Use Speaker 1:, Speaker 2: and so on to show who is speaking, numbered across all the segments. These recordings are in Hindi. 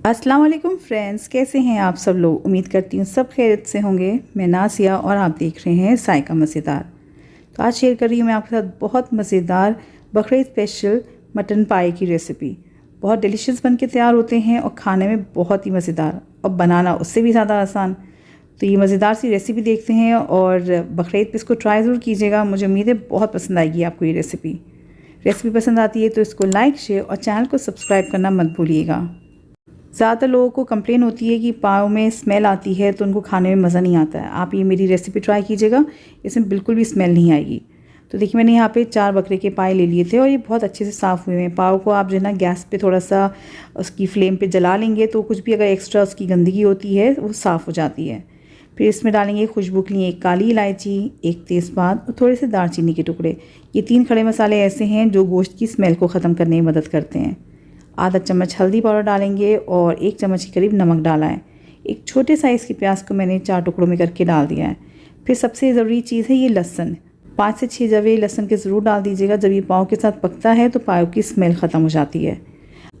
Speaker 1: अस्सलाम वालेकुम फ्रेंड्स, कैसे हैं आप सब लोग। उम्मीद करती हूँ सब खैरियत से होंगे। मैं नासिया और आप देख रहे हैं साइका मज़ेदार। तो आज शेयर कर रही हूँ मैं आपके साथ बहुत मज़ेदार बकरीद स्पेशल मटन पाई की रेसिपी। बहुत डिलीशियस बन के तैयार होते हैं और खाने में बहुत ही मज़ेदार, और बनाना उससे भी ज़्यादा आसान। तो ये मज़ेदार सी रेसिपी देखते हैं और बकरीद पे इसको ट्राई ज़रूर कीजिएगा। मुझे उम्मीद है बहुत पसंद आएगी आपको ये रेसिपी पसंद आती है तो इसको लाइक, शेयर और चैनल को सब्सक्राइब करना मत भूलिएगा। ज़्यादातर लोगों को कंप्लेन होती है कि पाव में स्मेल आती है तो उनको खाने में मज़ा नहीं आता है। आप ये मेरी रेसिपी ट्राई कीजिएगा, इसमें बिल्कुल भी स्मेल नहीं आएगी। तो देखिए, मैंने यहाँ पे 4 बकरे के पाए ले लिए थे और ये बहुत अच्छे से साफ़ हुए हैं। पाव को आप जो है ना गैस पे थोड़ा सा उसकी फ्लेम पे जला लेंगे तो कुछ भी अगर एक्स्ट्रा उसकी गंदगी होती है वो साफ़ हो जाती है। फिर इसमें डालेंगे खुशबू के लिए 1 काली इलायची, 1 तेज़पात और थोड़े से दालचीनी के टुकड़े। ये 3 खड़े मसाले ऐसे हैं जो गोश्त की स्मेल को ख़त्म करने में मदद करते हैं। आधा चम्मच हल्दी पाउडर डालेंगे और 1 चम्मच के करीब नमक डाला है। एक छोटे साइज़ के प्याज को मैंने 4 टुकड़ों में करके डाल दिया है। फिर सबसे ज़रूरी चीज़ है ये लहसुन। 5 से 6 जवे लहसुन के ज़रूर डाल दीजिएगा। जब ये पाव के साथ पकता है तो पाव की स्मेल ख़त्म हो जाती है।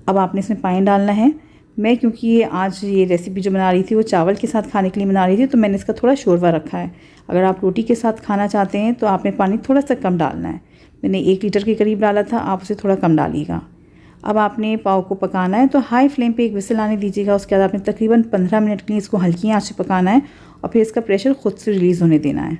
Speaker 1: अब आपने इसमें पानी डालना है। मैं क्योंकि आज ये रेसिपी जो बना रही थी वो चावल के साथ खाने के लिए बना रही थी तो मैंने इसका थोड़ा शोरवा रखा है। अगर आप रोटी के साथ खाना चाहते हैं तो आपने पानी थोड़ा सा कम डालना है। मैंने 1 लीटर के करीब डाला था, आप उसे थोड़ा कम डालिएगा। अब आपने पाव को पकाना है तो हाई फ्लेम पे 1 विसल आने दीजिएगा। उसके बाद आपने तकरीबन 15 मिनट के लिए इसको हल्की आंच पे पकाना है और फिर इसका प्रेशर खुद से रिलीज़ होने देना है।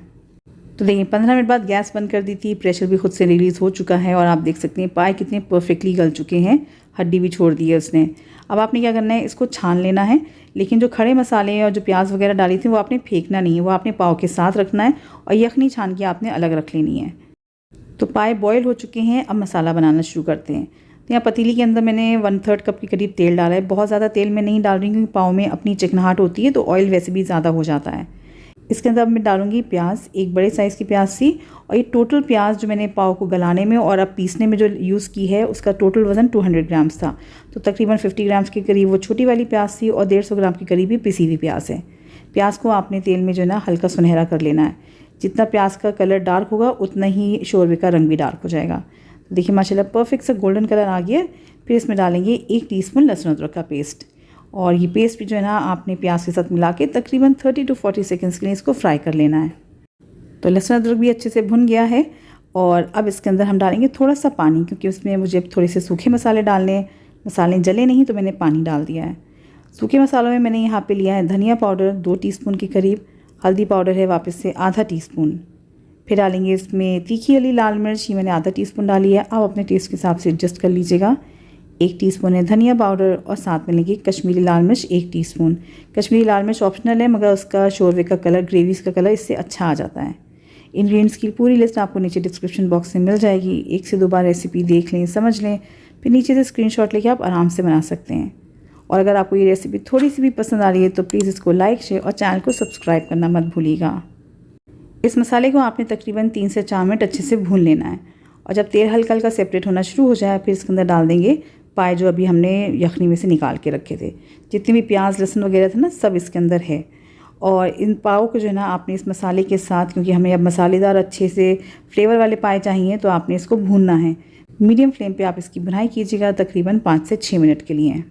Speaker 1: तो देखिए, 15 मिनट बाद गैस बंद कर दी थी, प्रेशर भी खुद से रिलीज़ हो चुका है और आप देख सकते हैं पाए कितने परफेक्टली गल चुके हैं, हड्डी भी छोड़ दी है उसने। अब आपने क्या करना है, इसको छान लेना है। लेकिन जो खड़े मसाले और जो प्याज वगैरह डाली थी वो आपने फेंकना नहीं है, वो आपने पाव के साथ रखना है और यखनी छान के आपने अलग रख लेनी है। तो पाए बॉयल हो चुके हैं, अब मसाला बनाना शुरू करते हैं। तो यहाँ पतीली के अंदर मैंने 1/3 कप के करीब तेल डाला है। बहुत ज़्यादा तेल मैं नहीं डाल रही क्योंकि पाव में अपनी चिकनाहट होती है तो ऑयल वैसे भी ज़्यादा हो जाता है। इसके अंदर अब मैं डालूंगी प्याज, 1 बड़े साइज़ की प्याज थी। और ये टोटल प्याज जो मैंने पाव को गलाने में और अब पीसने में जो यूज़ की है उसका टोटल वज़न 200 ग्राम्स था। तो तकरीबन 50 ग्राम्स के करीब वो छोटी वाली प्याज थी और 150 ग्राम के करीब ही पिसी हुई प्याज है। प्याज को आपने तेल में जो है ना हल्का सुनहरा कर लेना है। जितना प्याज का कलर डार्क होगा उतना ही शोरबे का रंग भी डार्क हो जाएगा। तो देखिए माशाल्लाह परफेक्ट सा गोल्डन कलर आ गया। फिर इसमें डालेंगे 1 टीस्पून लहसुन अदरक का पेस्ट, और ये पेस्ट भी जो है ना आपने प्याज के साथ मिला के तकरीबन 30 to 40 सेकेंड्स के लिए इसको फ्राई कर लेना है। तो लहसुन अदरक भी अच्छे से भुन गया है और अब इसके अंदर हम डालेंगे थोड़ा सा पानी, क्योंकि उसमें मुझे थोड़े से सूखे मसाले डालने हैं। मसाले जले नहीं तो मैंने पानी डाल दिया है। सूखे मसालों में मैंने यहाँ पे लिया है धनिया पाउडर 2 टीस्पून के करीब, हल्दी पाउडर है वापस से आधा टीस्पून। फिर डालेंगे इसमें तीखी वाली लाल मिर्च, ये मैंने आधा टीस्पून डाली है। आप अपने टेस्ट के हिसाब से एडजस्ट कर लीजिएगा। 1 टीस्पून है धनिया पाउडर और साथ में लेंगे कश्मीरी लाल मिर्च 1 टीस्पून। कश्मीरी लाल मिर्च ऑप्शनल है मगर उसका शोरबे का कलर, ग्रेवीज़ का कलर इससे अच्छा आ जाता है। इंग्रेडिएंट्स की पूरी लिस्ट आपको नीचे डिस्क्रिप्शन बॉक्स में मिल जाएगी। 1 से 2 बार रेसिपी देख लें, समझ लें, फिर नीचे से स्क्रीनशॉट लेके आप आराम से बना सकते हैं। और अगर आपको ये रेसिपी थोड़ी सी भी पसंद आ रही है तो प्लीज़ इसको लाइक, शेयर और चैनल को सब्सक्राइब करना मत भूलिएगा। इस मसाले को आपने तकरीबन 3 से 4 मिनट अच्छे से भून लेना है और जब तेल हल्का हल्का सेपरेट होना शुरू हो जाए फिर इसके अंदर डाल देंगे पाए जो अभी हमने यखनी में से निकाल के रखे थे। जितने भी प्याज लहसुन वगैरह था ना सब इसके अंदर है। और इन पाव को जो है ना आपने इस मसाले के साथ, क्योंकि हमें अब मसालेदार अच्छे से फ्लेवर वाले पाए चाहिए, तो आपने इसको भूनना है। मीडियम फ्लेम पे आप इसकी भुनाई कीजिएगा तकरीबन 5 से 6 मिनट के लिए।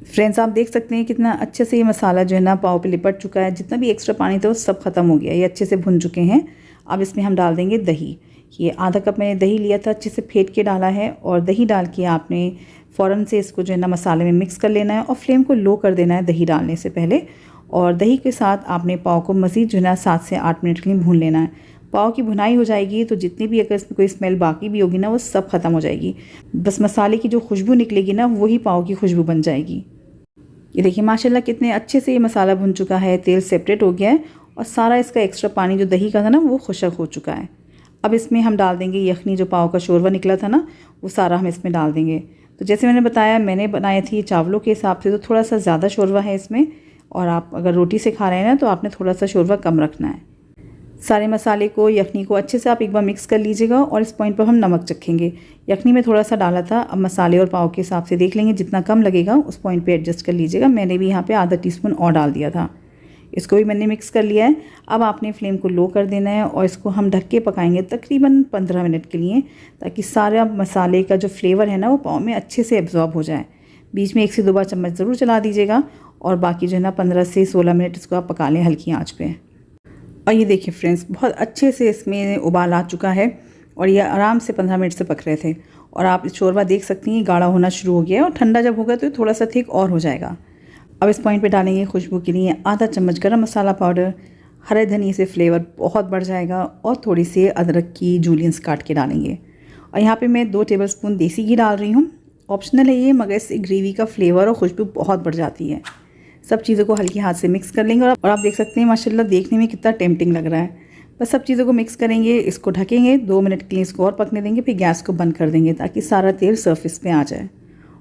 Speaker 1: फ्रेंड्स, आप देख सकते हैं कितना अच्छे से ये मसाला जो है ना पाव पे लिपट चुका है। जितना भी एक्स्ट्रा पानी था वो सब ख़त्म हो गया, ये अच्छे से भुन चुके हैं। अब इसमें हम डाल देंगे दही। ये आधा कप मैंने दही लिया था, अच्छे से फेंट के डाला है। और दही डाल के आपने फ़ौरन से इसको जो है ना मसाले में मिक्स कर लेना है और फ्लेम को लो कर देना है दही डालने से पहले। और दही के साथ आपने पाव को मज़ीद जो है ना 7 से 8 मिनट के लिए भून लेना है। पाव की भुनाई हो जाएगी तो जितनी भी अगर इसमें कोई स्मेल बाकी भी होगी ना वो सब ख़त्म हो जाएगी। बस मसाले की जो खुशबू निकलेगी ना वही पाव की खुशबू बन जाएगी। ये देखिए माशाल्लाह कितने अच्छे से ये मसाला भुन चुका है, तेल सेपरेट हो गया है और सारा इसका एक्स्ट्रा पानी जो दही का था ना वो खुशक हो चुका है। अब इसमें हम डाल देंगे यखनी, जो पाव का शोरवा निकला था ना वो सारा हम इसमें डाल देंगे। तो जैसे मैंने बताया, मैंने बनाई थी चावलों के हिसाब से, तो थोड़ा सा ज़्यादा शोरवा है इसमें। और आप अगर रोटी से खा रहे हैं ना तो आपने थोड़ा सा शोरवा कम रखना है। सारे मसाले को, यखनी को अच्छे से आप एक बार मिक्स कर लीजिएगा। और इस पॉइंट पर हम नमक चखेंगे। यखनी में थोड़ा सा डाला था, अब मसाले और पाव के हिसाब से देख लेंगे, जितना कम लगेगा उस पॉइंट पे एडजस्ट कर लीजिएगा। मैंने भी यहाँ पे आधा टीस्पून और डाल दिया था। इसको भी मैंने मिक्स कर लिया है। अब आपने फ्लेम को लो कर देना है और इसको हम ढक के पकाएंगे तकरीबन 15 मिनट के लिए, ताकि सारा मसाले का जो फ्लेवर है ना वो पाव में अच्छे से एब्जॉर्ब हो जाए। बीच में 1 से 2 बार चम्मच ज़रूर चला दीजिएगा और बाकी जो है ना 15 से 16 मिनट इसको आप पका लें हल्की आंच पे। और ये देखिए फ्रेंड्स, बहुत अच्छे से इसमें उबाल आ चुका है और ये आराम से 15 मिनट से पक रहे थे। और आप इस शोरबा देख सकती हैं गाढ़ा होना शुरू हो गया है और ठंडा जब होगा तो थोड़ा सा थिक और हो जाएगा। अब इस पॉइंट पे डालेंगे खुशबू के लिए आधा चम्मच गरम मसाला पाउडर। हरे धनिए से फ्लेवर बहुत बढ़ जाएगा और थोड़ी सी अदरक की जूलियंस काट के डालेंगे। और यहाँ पे मैं 2 टेबलस्पून देसी घी डाल रही हूँ। ऑप्शनल है ये, मगर इससे ग्रेवी का फ्लेवर और खुशबू बहुत बढ़ जाती है। सब चीज़ों को हल्के हाथ से मिक्स कर लेंगे और आप देख सकते हैं माशाल्लाह देखने में कितना टेम्पटिंग लग रहा है। बस सब चीज़ों को मिक्स करेंगे, इसको ढकेंगे, 2 मिनट के लिए इसको और पकने देंगे, फिर गैस को बंद कर देंगे ताकि सारा तेल सरफेस पे आ जाए।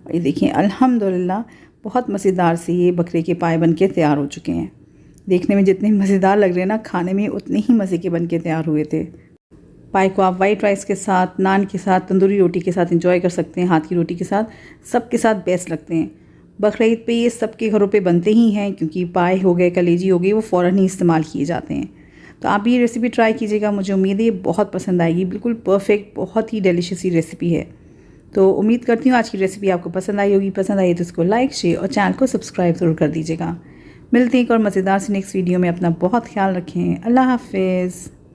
Speaker 1: और ये देखिए अल्हम्दुलिल्लाह बहुत मज़ेदार से ये बकरे के पाए बन के तैयार हो चुके हैं। देखने में जितने मज़ेदार लग रहे हैं ना, खाने में उतने ही मज़े के बन के तैयार हुए थे। पाए को आप वाइट राइस के साथ, नान के साथ, तंदूरी रोटी के साथ एंजॉय कर सकते हैं, हाथ की रोटी के साथ, सबके साथ बेस्ट लगते हैं। बकरा ईद पे ये सबके घरों पे बनते ही हैं क्योंकि पाए हो गए, कलेजी हो गई, वो फ़ौरन ही इस्तेमाल किए जाते हैं। तो आप ये रेसिपी ट्राई कीजिएगा, मुझे उम्मीद है ये बहुत पसंद आएगी। बिल्कुल परफेक्ट, बहुत ही डिलीशियस ही रेसिपी है। तो उम्मीद करती हूँ आज की रेसिपी आपको पसंद आई होगी। पसंद आई तो इसको लाइक, शेयर और चैनल को सब्सक्राइब ज़रूर कर दीजिएगा। मिलते हैं एक और मज़ेदार से नेक्स्ट वीडियो में। अपना बहुत ख्याल रखें। अल्लाह हाफिज़।